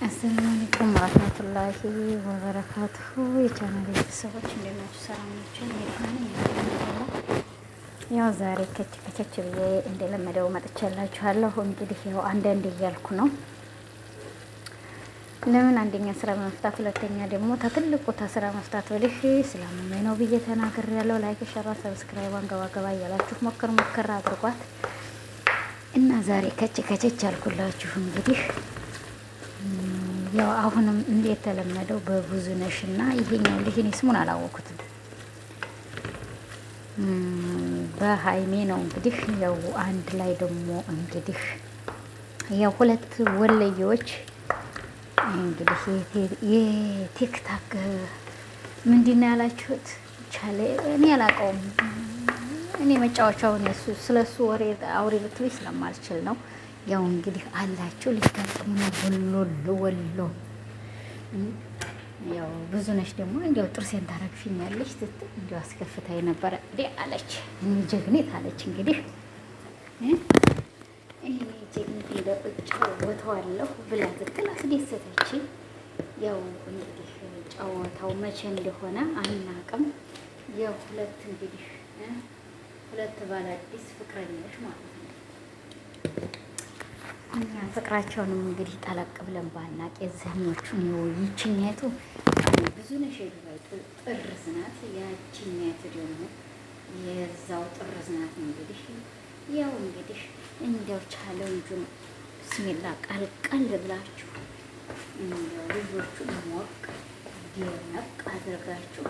አሰላሙ አለይኩም ወራህመቱላሂ ወበረካቱሁ። የቻናሌ ቤተሰቦች እንዴት ናችሁ? ሰላም ናችሁ? ያው ዛሬ ከች ብዬ እንደለመደው መጥቻላችኋለሁ። እንግዲህ ያው አንዳንድ እያልኩ ነው። ለምን አንደኛ ስራ በመፍታት ሁለተኛ ደግሞ ተትልቁ ስራ መፍታት ወዲህ ስላመመኝ ነው ብዬ ተናግሬያለሁ። ላይክ ሸራ ሰብስክራይብ አንገባገባ እያላችሁ ሞክር አድርጓት እና ዛሬ ከች አልኩላችሁ እንግዲህ ያው አሁንም እንዴት ተለመደው በብዙነሽ እና ይሄኛው ልጅ እኔ ስሙን አላወኩትም በሃይሜ ነው እንግዲህ ያው አንድ ላይ ደግሞ እንግዲህ ያው ሁለት ወለየዎች እንግዲህ የቲክታክ ምንድን ነው ያላችሁት? ቻለ እኔ አላውቀውም። እኔ መጫወቻውን ስለሱ ወሬ አውሬ ልትሉኝ ስለማልችል ነው። ያው እንግዲህ አላችሁ ሊጋጠሙ ነው ወሎ ያው ብዙነሽ ደግሞ እንዲያው ጥርሴን ታረግፊኛለሽ ስትል እንዲያው አስከፍታኝ ነበረ አለች። እኔ ጀግኔት አለች እንግዲህ እኔ ጀግኔት እጫወተዋለሁ ብላ ስትል አስደሰተች። ያው እንግዲህ ጨዋታው መቼ እንደሆነ አናውቅም። ያው ሁለት እንግዲህ ሁለት ባለ አዲስ ፍቅረኞች ማለት ነው። እኛ ፍቅራቸውንም እንግዲህ ጠለቅ ብለን ባናቅ የዘኞቹን ይችኛቱ ብዙነሽ የዱባይቱ ጥርዝ ናት። ያችኛቱ ደግሞ የዛው ጥርዝ ናት። እንግዲህ ያው እንግዲህ እንዲያው ቻለንጁን ብስሚላ ቀልቀል ብላችሁ እንዲያው ልጆቹን ሞቅ ደመቅ አድርጋችሁ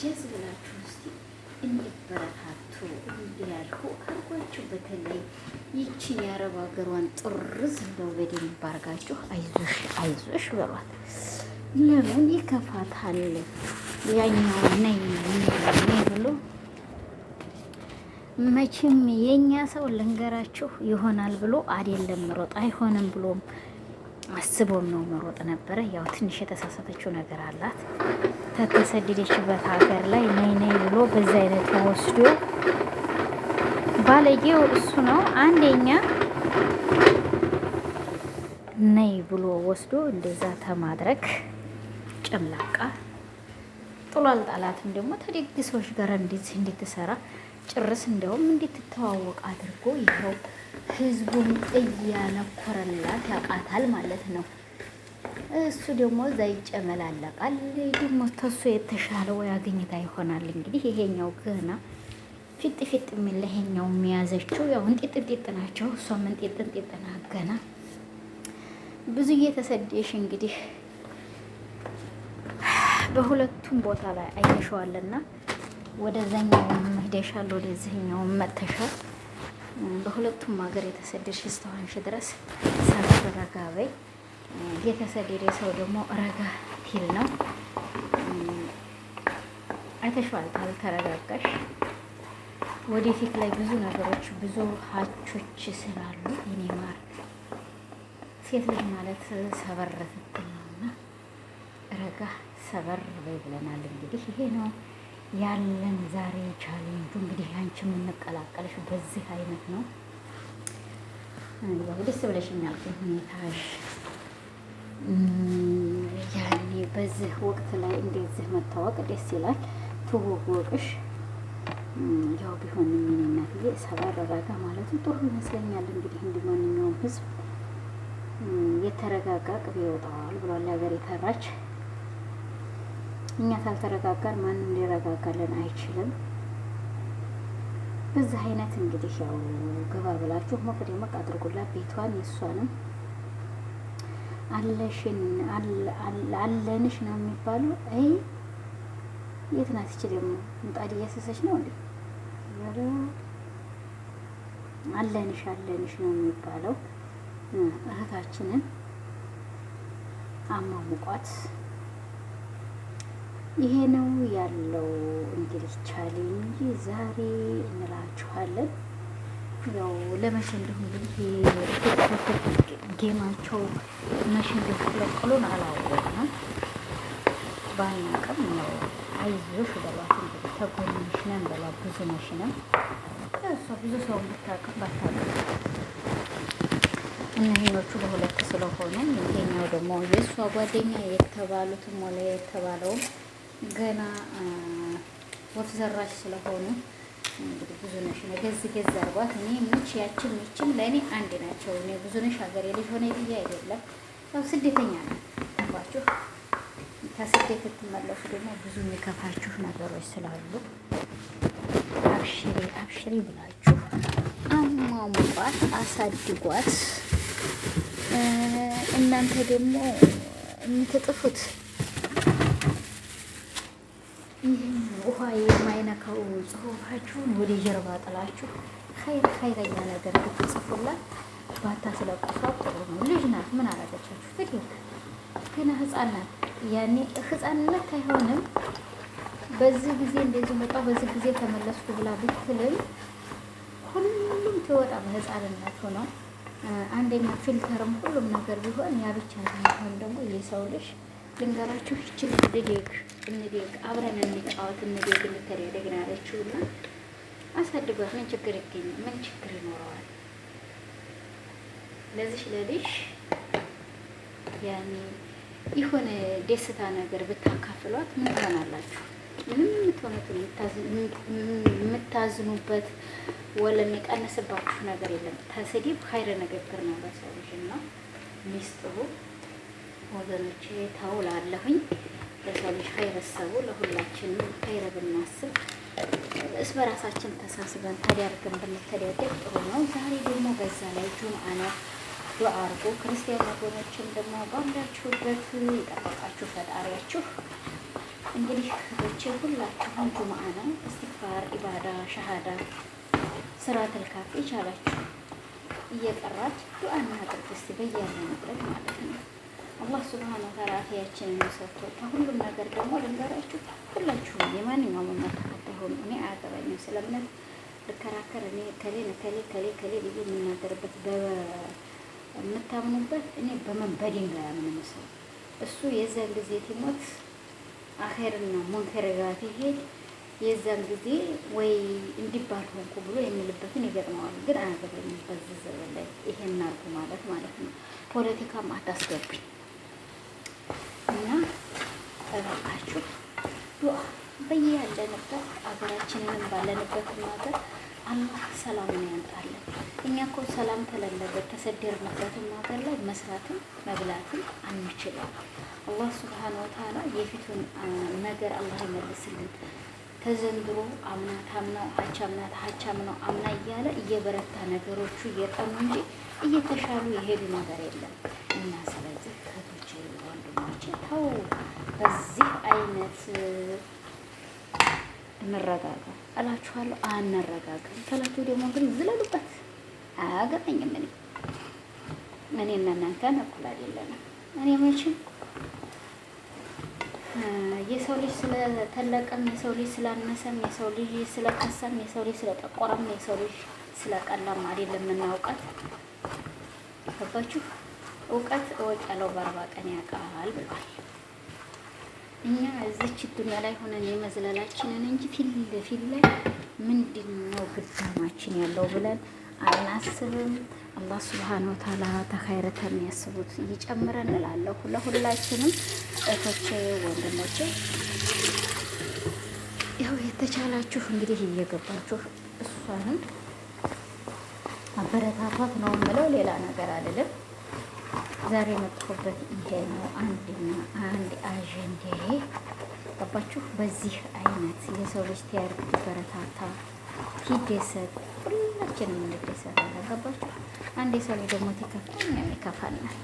ጀዝ ብላችሁ እስቲ እንዲበረታቱ እንዲያልኩ አርጓችሁ። በተለይ ይችን የአረብ ሀገሯን ጥርዝ እንደው በደንብ አርጋችሁ አይዞሽ በሏት። ለምን ይከፋታል? ያኛው ነይ ብሎ መቼም የኛ ሰው ልንገራችሁ ይሆናል ብሎ አይደለም መሮጥ አይሆንም ብሎም አስቦም ነው መሮጥ ነበረ። ያው ትንሽ የተሳሳተችው ነገር አላት። ተተሰደደችበት ሀገር ላይ ነይ ብሎ በዛ አይነት ወስዶ ባለጌው እሱ ነው። አንደኛ ነይ ብሎ ወስዶ እንደዛ ተማድረግ ጨምላቃ ጥሏል። ጣላትም ደግሞ ተደግ ሰዎች ጋር እንደዚህ እንድትሰራ ጭርስ እንደውም እንድትተዋወቅ አድርጎ ይኸው ህዝቡን እያነኮረላት ያውቃታል ማለት ነው። እሱ ደግሞ እዛ ይጨመላለቃል። ደግሞ ተሱ የተሻለ ወይ አግኝታ ይሆናል እንግዲህ። ይሄኛው ገና ፊጥ የሚል ይሄኛው የሚያዘችው ያው እንጤጥ ናቸው። እሷም እንጤጥ ናት ገና ብዙ እየተሰደሽ እንግዲህ በሁለቱም ቦታ ላይ አይተሽዋልና ወደዛኛው ሄደሻል፣ ወደዚህኛው መጥተሻል። በሁለቱም ሀገር የተሰደድሽ እስከሆንሽ ድረስ ሰላም ረጋ በይ። የተሰደደ ሰው ደግሞ ረጋ ፊል ነው። አይተሽዋል። ታልተረጋጋሽ ወደፊት ላይ ብዙ ነገሮች ብዙ ሀቾች ስላሉ የኔ ማር ሴት ልጅ ማለት ሰበር ስትል ነውና ረጋ ሰበር በይ ብለናል። እንግዲህ ይሄ ነው ያለን ዛሬ ቻሌንጁ። እንግዲህ አንቺ የምንቀላቀልሽ በዚህ አይነት ነው። ያው ደስ ብለሽኛል ሁኔታሽ። ያኔ በዚህ ወቅት ላይ እንደዚህ መታወቅ ደስ ይላል። ትውውቅሽ ያው ቢሆንም ምን እናትዬ ሰበር ረጋ ማለቱ ጥሩ ይመስለኛል። እንግዲህ እንደ ማንኛውም ህዝብ የተረጋጋ ቅቤ ይወጣዋል ብሏል ሀገር የተራች። እኛ ካልተረጋጋን ማንም ሊረጋጋልን አይችልም። በዚህ አይነት እንግዲህ ያው ገባ ብላችሁ ሞቅ ደመቅ አድርጉላት ቤቷን። የእሷንም አለንሽ ነው የሚባለው። አይ የት ናት ይቺ ደግሞ? ምጣድ እያሰሰች ነው እንዴ? አለንሽ ነው የሚባለው። እህታችንን አማሙቋት። ይሄ ነው ያለው እንግዲህ ቻሌንጅ ዛሬ እንላችኋለን። ያው ለመቼ እንደሆነ ጌማቸው መቼ እንደተለቀሉን አላወቅንም ባናውቅም ነው። አይዞሽ በሏት እንግዲህ ተጎንሽ ነን በሏት። ብዙነሽ ነን እሷ ብዙ ሰው ባታውቅም እነዚህኞቹ በሁለት ስለሆኑ ይሄኛው ደግሞ የእሷ ጓደኛ የተባሉትም ሆነ የተባለውም ገና ወፍ ዘራሽ ስለሆኑ እንግዲህ ብዙነሽ ነው ገዝ አርጓት። እኔ ምች ያችን ምችም ለእኔ አንድ ናቸው። እኔ ብዙነሽ ሀገሬ ልጅ ሆነ ብዬ አይደለም፣ ያው ስደተኛ ነው ባችሁ። ከስደት ትመለሱ ደግሞ ብዙ የሚከፋችሁ ነገሮች ስላሉ አብሽሪ አብሽሪ ብላችሁ አሟሙቋት፣ አሳድጓት። እናንተ ደግሞ የምትጥፉት ይህን ውሃ የማይነካው ጽሁፋችሁን ወደ ጀርባ ጥላችሁ ኸይረኛ ነገር ብትጽፉላት ባታስለቅሷት ጥሩ ነው። ልጅ ናት፣ ምን አላገቻችሁ? ትዴት ገና ህፃን ናት። ያኔ ህፃንነት አይሆንም። በዚህ ጊዜ እንደዚህ መጣው በዚህ ጊዜ ተመለስኩ ብላ ብትልም ሁሉም ትወጣ በህፃንነት ሆነው አንደኛ ፊልተርም ሁሉም ነገር ቢሆን ያ ብቻ ቢሆን ደግሞ የሰው ልጅ ልንገራችሁ ይችል እንደግ አብረን እንጫወት እንደግ እንተዳደግ ነው ያለችውና አሳድጓት። ምን ችግር ይገኛል? ምን ችግር ይኖረዋል? ለዚህ ለልጅ ያኔ የሆነ ደስታ ነገር ብታካፍሏት ምን ትሆናላችሁ? ምንም የምትሆኑት የምታዝኑበት ወለ የሚቀንስባችሁ ነገር የለም። ተስዲብ ኸይረ ንግግር ነው ለሰው ልጅ እና ሚስጥሩ ወገኖቼ ታውላለሁኝ። ለሰው ልጅ ኸይረ ሰቡ ለሁላችንም ኸይረ ብናስብ እስ በራሳችን ተሳስበን ተዳርገን ብንተዳደግ ጥሩ ነው። ዛሬ ደግሞ በዛ ላይ ጁምአ ነው። ዱዓ አርጉ። ክርስቲያን ወገኖችም ደግሞ ባላችሁበት ይጠበቃችሁ ፈጣሪያችሁ። እንግዲህ እህቶቼ ሁላችሁም ጁምአ ነው። እስትግፋር፣ ኢባዳ፣ ሸሃዳ፣ ስራተል ካፊ ቻላችሁ እየቀራች ዱዓ እናድርግ እስቲ በያለንበት ማለት ነው። አላህ ሱብሃነሁ ወተዓላ አፊያችንን ሰጥቶ ከሁሉም ነገር ደግሞ ልንገራችሁ፣ ሁላችሁም የማንኛውም እምነት ተከታይ ሆኑ። እኔ አያገባኝም ስለ እምነት ልከራከር። እኔ ከሌ ብዬ የምናገርበት በምታምኑበት እኔ በድንጋይ አምንም ሰው እሱ የዛን ጊዜ ትሞት አኼርና ሙንከር ጋር ትሄድ የዛን ጊዜ ወይ እንዲባል ሆንኩ ብሎ የሚልበትን ይገጥመዋል። ግን አያገባኝም በዚህ ዘመን ላይ ይሄን አርጉ ማለት ነው። ፖለቲካም አታስገቡኝ እና እባካችሁ ዱዓ በያለንበት አገራችንንም ባለንበት ሀገር አላህ ሰላምን ያምጣልን። እኛ እኮ ሰላም ተለለበት ተሰደርንበትም ሀገር ላይ መስራትም መብላትም አንችልም። አላህ ሱብሃነሁ ወተዓላ የፊቱን ነገር አላህ ይመልስልን። ተዘንድሮ አምና ታምናው ሀቻምናው አምና እያለ እየበረታ ነገሮቹ እየጠኑ እንጂ እየተሻሉ የሄዱ ነገር የለም እና ስለዚህ እህቶቼ ወንድሞቼ ተው በዚህ አይነት እንረጋጋ እላችኋለሁ። አንረጋጋም ተላችሁ ደግሞ ግን ዝለሉበት። አያገባኝም። እኔና እናንተን እኩል አይደለንም። እኔ መቼም የሰው ልጅ ስለተለቀም የሰው ልጅ ስላነሰም የሰው ልጅ ስለከሰም የሰው ልጅ ስለጠቆረም የሰው ልጅ ስለቀላም አይደለም እናውቃት። ገባችሁ? እውቀት እወቅ ያለው በአርባ ቀን ያውቃል ብሏል። እኛ እዚች ዱንያ ላይ ሆነን የመዝለላችንን እንጂ ፊት ለፊት ላይ ምንድን ነው ግዳማችን ያለው ብለን አናስብም። አላህ ሱብሃነሁ ወተዓላ ተኸይረተ የሚያስቡት ይጨምረን እላለሁ ለሁላችንም። እህቶቼ ወንድሞቼ ያው የተቻላችሁ እንግዲህ እየገባችሁ እሷንም አበረታቷት ነው የምለው፣ ሌላ ነገር አይደለም። ዛሬ የመጣሁበት ይሄ ነው። አንድ አጀንዳዬ ገባችሁ? በዚህ አይነት የሰው ልጅ ቲያርግ በረታታ ቲደሰት ሁላችንም እንደሰታለን። ገባችሁ? አንድ የሰው ልጅ ደግሞ ተከፋ እኛም ይከፋናል።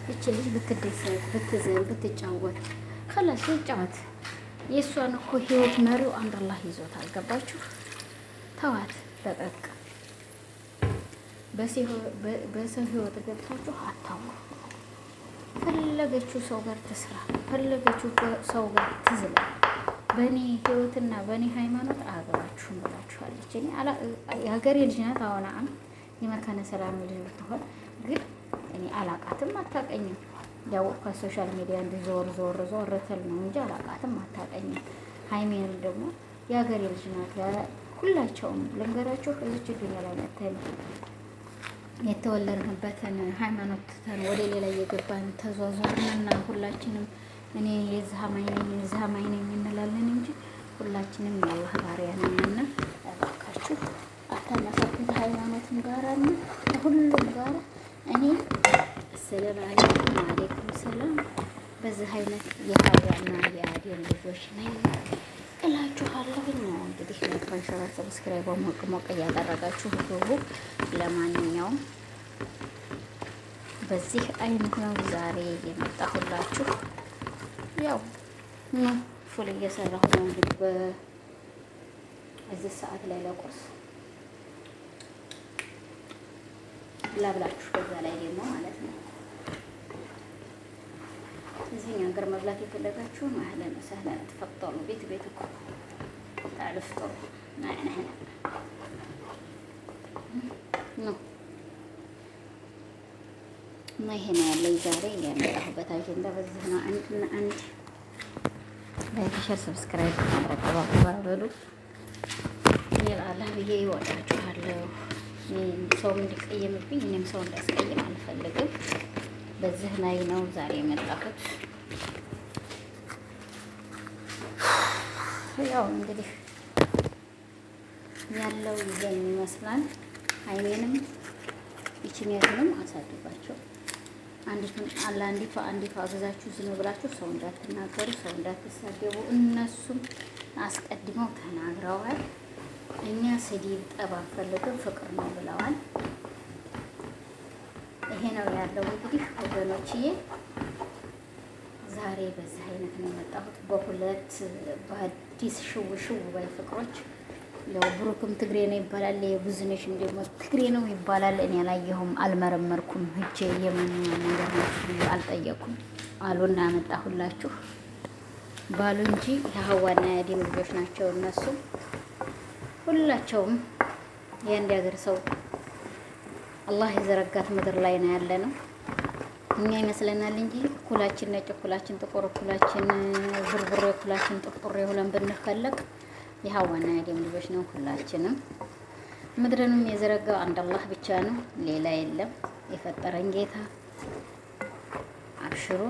እቺ ልጅ ብትደሰት ብትዝም ብትጫወት ከላስ ይጫወት። የእሷን እኮ ህይወት መሪው አንድ አላህ ይዞታል። ገባችሁ? ተዋት በቃ በሰው ህይወት ገብታችሁ አታውቁ። ፈለገችው ሰው ጋር ትስራ፣ ፈለገችው ሰው ጋር ትዝላ። በእኔ ህይወትና በእኔ ሃይማኖት አያገባችሁም ብላችኋለች። እኔ የሀገሬ ልጅ ናት። አሁን የመካነ ሰላም ልጅ ብትሆን ግን እኔ አላቃትም፣ አታቀኝም። ያወቅኳት ሶሻል ሚዲያ እንዲህ ዞር ትል ነው እንጂ አላቃትም፣ አታቀኝም። ሃይሜን ደግሞ የሀገሬ ልጅ ናት። ሁላቸውም ልንገራችሁ እዚች ዱንያ ላይ መተን የተወለድንበትን ሃይማኖት ትተን ወደ ሌላ እየገባን ተዟዟርንና ሁላችንም እኔ የዚህ አማኝ ነኝ የዚህ አማኝ ነኝ እንላለን እንጂ ሁላችንም የአላህ ባሪያ ነንና እባካችሁ አታናሳኩት። ሃይማኖትም ጋራና ከሁሉም ጋራ እኔ ሰላም አለይኩም ወአለይኩም ሰላም በዚህ አይነት የሀዋና የአዴን ልጆች ነኝ እላችኋለሁኝ። እንግዲህ ለትራንሸራ ሰብስክራይብ ሞቅ ሞቅ እያደረጋችሁ ግቡ። ለማንኛውም በዚህ አይነት ነው ዛሬ የመጣሁላችሁ። ያው ፉል እየሰራሁ ነው እንግዲህ በዚህ ሰዓት ላይ ለቁርስ ላብላችሁ። በዛ ላይ ደግሞ ማለት ነው እዚህኛ ሀገር መብላት የፈለጋችሁ አህለን ወሰህለን ተፈጠሩ። ቤት እኮ ታልፍጡ ናይና ነው እና ይሄ ነው ያለኝ ዛሬ ያመጣሁበት አጀንዳ በዚህ ነው። አንድ ላይክ፣ ሼር፣ ሰብስክራይብ ማድረግ ባበሉ ይላል ብዬ ይወዳችኋለሁ። ሰውም እንዲቀየምብኝ እኔም ሰው እንዳስቀይም አልፈልግም። በዚህ ላይ ነው ዛሬ የመጣሁት። ያው እንግዲህ ያለው ይሄን ይመስላል። አይኔንም ይችኛቱንም አሳድባቸው አንዲቱ አገዛችሁ ዝም ብላችሁ ሰው እንዳትናገሩ፣ ሰው እንዳትሳደቡ። እነሱም አስቀድመው ተናግረዋል። እኛ ስድብ ጠብ አንፈልግም፣ ፍቅር ነው ብለዋል። ይሄ ነው ያለው እንግዲህ ወገኖችዬ። ዛሬ በዚህ አይነት ነው የመጣሁት በሁለት በአዲስ ሽው ባይ ፍቅሮች። ያው ብሩክም ትግሬ ነው ይባላል፣ የቡዝነሽም ደግሞ ትግሬ ነው ይባላል። እኔ አላየሁም፣ አልመረመርኩም፣ ሂጄ የማንኛውም ነገር ነው አልጠየኩም። አሉና ያመጣሁላችሁ ባሉ እንጂ የሀዋና የአዴም ልጆች ናቸው እነሱ። ሁላቸውም የአንድ ሀገር ሰው አላህ የዘረጋት ምድር ላይ ነው ያለ ነው። እኛ ይመስለናል እንጂ እኩላችን ነጭ፣ እኩላችን ጥቁር፣ እኩላችን ብርብር፣ እኩላችን ጥቁር የሆነን ብንፈለግ የሀዋና የአዴም ልጆች ነው ሁላችንም። ምድርንም የዘረጋው አንድ አላህ ብቻ ነው፣ ሌላ የለም። የፈጠረን ጌታ። አብሽሩ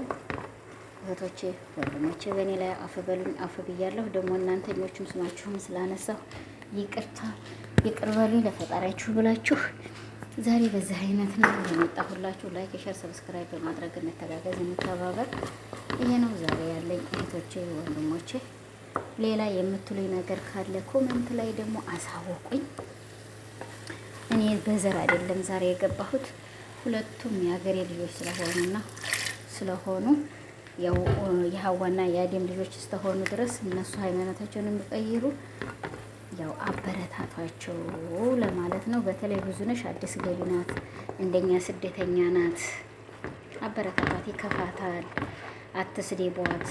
እህቶቼ ወንድሞቼ፣ በእኔ ላይ አፍ በሉኝ። አፍ ብያለሁ። ደግሞ እናንተኞቹም ስማችሁም ስላነሳሁ ይቅርታ ይቅር በሉኝ። ለፈጣሪያችሁ ብላችሁ ዛሬ በዚህ አይነት ነው የመጣሁላችሁ። ላይክ፣ ሼር፣ ሰብስክራይብ በማድረግ እንተጋገዝ፣ እንተባበር። ይሄ ነው ዛሬ ያለኝ እህቶቼ ወንድሞቼ። ሌላ የምትሉኝ ነገር ካለ ኮሜንት ላይ ደግሞ አሳውቁኝ። እኔ በዘር አይደለም ዛሬ የገባሁት፣ ሁለቱም የሀገሬ ልጆች ስለሆኑ ያው የሀዋና የአዴም ልጆች እስከሆኑ ድረስ እነሱ ሃይማኖታቸውን የሚቀይሩ ያው አበረታቷቸው ለማለት ነው። በተለይ ብዙነሽ አዲስ ገቢ ናት፣ እንደኛ ስደተኛ ናት። አበረታቷት፣ ይከፋታል፣ አትስደቧት።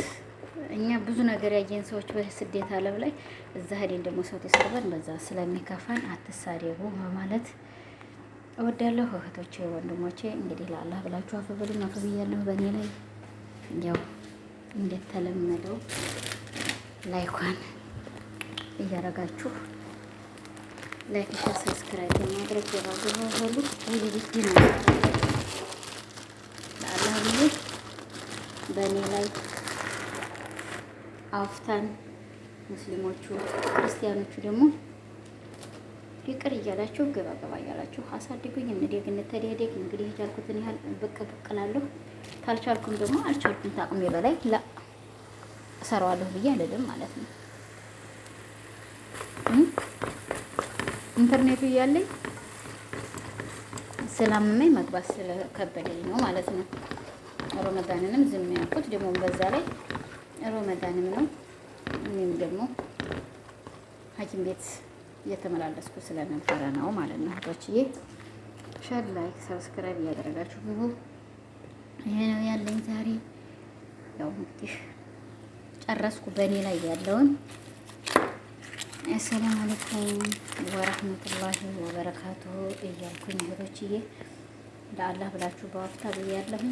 እኛ ብዙ ነገር ያየን ሰዎች በስደት ዓለም ላይ እዛ ሄደን ደግሞ ሰው ተሰርበን በዛ ስለሚከፋን አትሳደቡ በማለት እወዳለሁ። እህቶቼ ወንድሞቼ፣ እንግዲህ ለአላህ ብላችሁ አፍ በሉኝ። አፍ ብያለሁ በእኔ ላይ ያው እንደተለመደው ላይኳን እያረጋችሁ ላይክ፣ ሼር፣ ሰብስክራይብ በማድረግ የባገባሉ ውልልት ነው ለአላህ ብዬ በእኔ ላይ አፍታን ሙስሊሞቹ ክርስቲያኖቹ ደግሞ ይቅር እያላችሁ ገባ ገባ እያላችሁ አሳድጉኝ። እንደግ እንተደደግ። እንግዲህ የቻልኩትን ያህል ብቅ እላለሁ። ካልቻልኩም ደግሞ አልቻልኩም፣ ታቅሜ በላይ ላ እሰራዋለሁ ብዬ አልልም ማለት ነው። ኢንተርኔቱ እያለኝ ስላመመኝ መግባት ስለከበደኝ ነው ማለት ነው። ረመዳንንም ዝም ያልኩት ደግሞ በዛ ላይ ረመዳንም ነው። እኔም ደግሞ ሐኪም ቤት እየተመላለስኩ ስለነበረ ነው ማለት ነው። እህቶችዬ ሼር፣ ላይክ፣ ሰብስክራይብ እያደረጋችሁ ግቡ። ይሄ ነው ያለኝ ዛሬ። ያው እንግዲህ ጨረስኩ በእኔ ላይ ያለውን። አሰላሙ አለይኩም ወራህመቱላሂ ወበረካቱሁ እያልኩኝ እህቶችዬ ለአላህ ብላችሁ በወፍታ ብያለሁ።